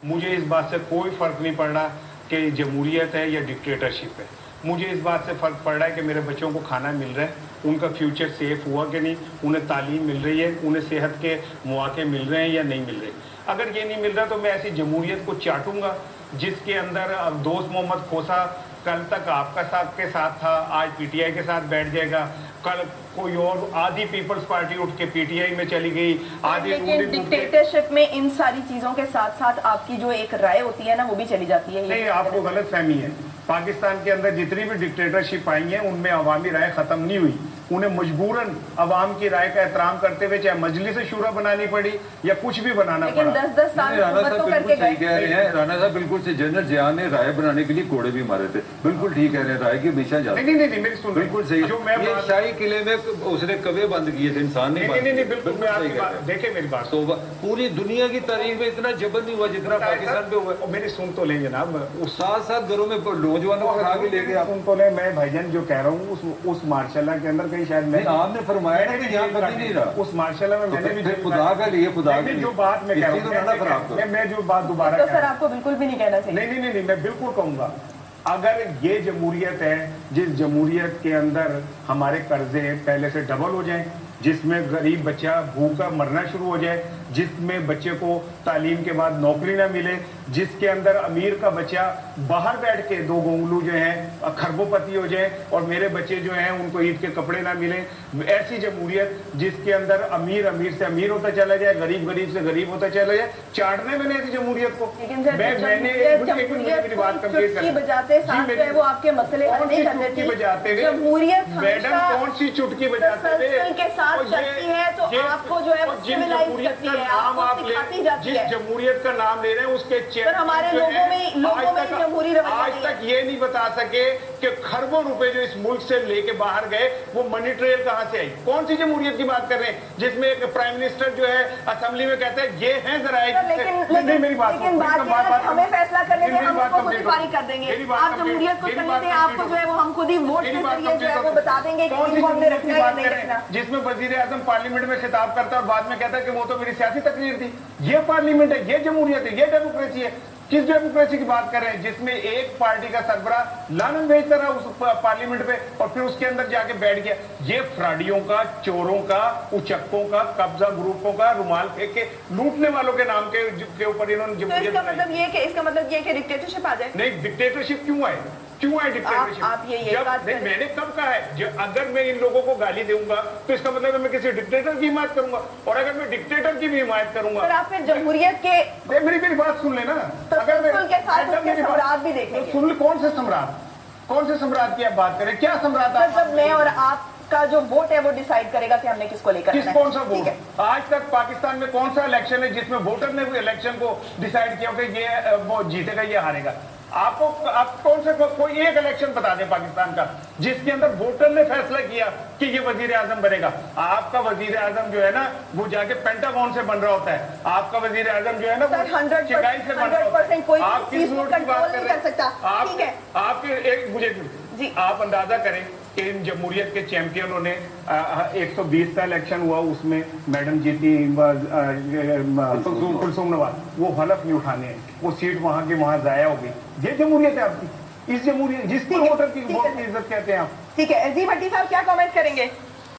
मुझे इस बात से कोई फ़र्क नहीं पड़ रहा कि जमहूरियत है या डिक्टेटरशिप है। मुझे इस बात से फ़र्क पड़ रहा है कि मेरे बच्चों को खाना मिल रहा है, उनका फ्यूचर सेफ हुआ कि नहीं, उन्हें तालीम मिल रही है, उन्हें सेहत के मौके मिल रहे हैं या नहीं मिल रहे। अगर ये नहीं मिल रहा तो मैं ऐसी जमहूरियत को चाटूंगा जिसके अंदर दोस्त मोहम्मद खोसा कल तक आपका साथ के साथ था, आज पीटीआई के साथ बैठ जाएगा, कल कोई और आधी पीपल्स पार्टी उठ के पीटीआई में चली गई, आधी। लेकिन डिक्टेटरशिप में इन सारी चीजों के साथ साथ आपकी जो एक राय होती है ना वो भी चली जाती है। नहीं, आपको गलत फहमी है। पाकिस्तान के अंदर जितनी भी डिक्टेटरशिप आई है उनमें अवामी राय खत्म नहीं हुई, उन्हें मजबूरन अवाम की राय का एहतराम करते हुए चाहे मजलिस शूरा बनानी पड़ी या कुछ भी बनाना पड़ा। लेकिन 10-10 साल राणा साहब बिल्कुल सही कह रहे हैं। राणा साहब बिल्कुल से जनरल जिया ने राय बनाने के लिए कोड़े भी मारे थे। बिल्कुल ठीक कह रहे हैं, राय की हमेशा जाती। नहीं, मेरी सुन, बिल्कुल सही। जो मैं ये शाही किले में उसने कभी बंद किए थे, इंसान नहीं, बिल्कुल मैं आपकी बात, देखिए मेरी बात तो पूरी दुनिया की तारीख में इतना जबर नहीं हुआ जितना पाकिस्तान पे हुआ। मेरी सुन तो लें जनाब, उस साथ घरों में नौजवानों को उठा के ले गए। सुन तो ले, मैं भाईजान जो कह रहा हूँ उस मार्शाल्लाह के अंदर कहीं शायद आपने फरमाया ना कि यहाँ कभी नहीं रहा उस मार्शाल्लाह में, मैंने भी खुदा का लिए खुदा के जो बात मैं कह रहा हूँ, मैं जो बात दोबारा तो सर आपको बिल्कुल भी नहीं कहना चाहिए। नहीं, मैं बिल्कुल कहूंगा, अगर ये जमहूरियत है जिस जमहूरियत के अंदर हमारे कर्जे पहले से डबल हो जाएं, जिसमें गरीब बच्चा भूखा मरना शुरू हो जाए, जिसमें बच्चे को तालीम के बाद नौकरी ना मिले, जिसके अंदर अमीर का बच्चा बाहर बैठ के दो गोंगलू जो हैं खरबोपति हो जाए और मेरे बच्चे जो हैं उनको ईद के कपड़े ना मिले, ऐसी जमहूरियत जिसके अंदर अमीर से अमीर होता चला जाए, गरीब से गरीब होता चला जाए, चाटने में ऐसी जमहूरियत को मेरी बात कंप्लीट कर बजाते साथ वो आपके मसले नहीं करते थे। बजाते जमहूरियत मैडम कौन सी चुटकी बजाते थे के साथ चलती है तो आपको जो है सिविलाइज करती है, आपको सिखाती जाती है। जिस जमहूरियत का नाम ले रहे हैं उसके पर हमारे लोगों में जमहूरी आज तक ये नहीं बता सके कि खरबों रुपए जो इस मुल्क से लेके बाहर गए वो मनी ट्रेल कहां से आई। कौन सी जमहूरियत की बात कर रहे हैं जिसमें एक प्राइम मिनिस्टर जो है असेंबली में कहते हैं ये है जरा मेरी बात हमें फैसला करने दें, हम उसको खुद पारित कर देंगे। आप जमहूरियत को करने दें, आपको जो है वो हम खुद ही वोट के जरिए जो है वो बता देंगे कि इनको हमने रखना है या नहीं रखना। जिसमें वजीर आजम पार्लियामेंट में खिताब करता है और बाद में कहता है कि वो तो मेरी सियासी तकरीर थी। ये पार्लियामेंट है, ये जमहूरियत है, ये डेमोक्रेसी है। किस डेमोक्रेसी की बात कर रहे हैं जिसमें एक पार्टी का सरबरा लानन भेजता रहा उस पार्लियामेंट पे और फिर उसके अंदर जाके बैठ गया। ये फ्रॉडियों का, चोरों का, उचक्कों का, कब्जा ग्रुपों का, रुमाल फेंक के लूटने वालों के नाम के ऊपर इन्होंने तो इसका मतलब ये कि डिक्टेटरशिप आ जाए। नहीं, डिक्टेटरशिप क्यों आए डिक्टेटरशिप? आप ये बात मैंने कब कहा है अगर मैं इन लोगों को गाली दूंगा तो इसका मतलब मैं किसी डिक्टेटर की हिमायत करूंगा, और अगर मैं डिक्टेटर की भी हिमायत करूंगा आप फिर जमहूरियत के मेरी बात सुन लेना। सम्राट भी देखेंगे। सुन, कौन से सम्राट की आप बात करें? क्या सम्राट? जब मैं और आप का जो वोट है वो डिसाइड करेगा कि हमने किसको लेकर कौन सा वोट? आज तक पाकिस्तान में कौन सा इलेक्शन है जिसमें वोटर ने इलेक्शन को डिसाइड किया कि ये वो जीतेगा, ये हारेगा? आप कौन सा कोई एक इलेक्शन बता दें पाकिस्तान का जिसके अंदर वोटर ने फैसला किया कि ये वजीर आजम बनेगा? आपका वजीर आजम जो है ना वो जाके पेंटागन से बन रहा होता है। आपका वजीर आजम जो है ना वो चिकाई से बन रहा होता है। आप किस वोट की बात कर रहे हैं? आपके एक मुझे जी आप अंदाजा करें कि इन जमहूरियत के चैंपियनों ने 120 का इलेक्शन हुआ, उसमें मैडम जीती कुलसूम नवाज, वो हलफ नहीं उठाने हैं, वो सीट वहां की वहां जाया हो गई। ये जमहूरियत है आपकी, इस जमहूरियत जिसको वोटर की वोट की इज्जत कहते हैं आप। ठीक है जी, भट्टी साहब क्या कमेंट करेंगे?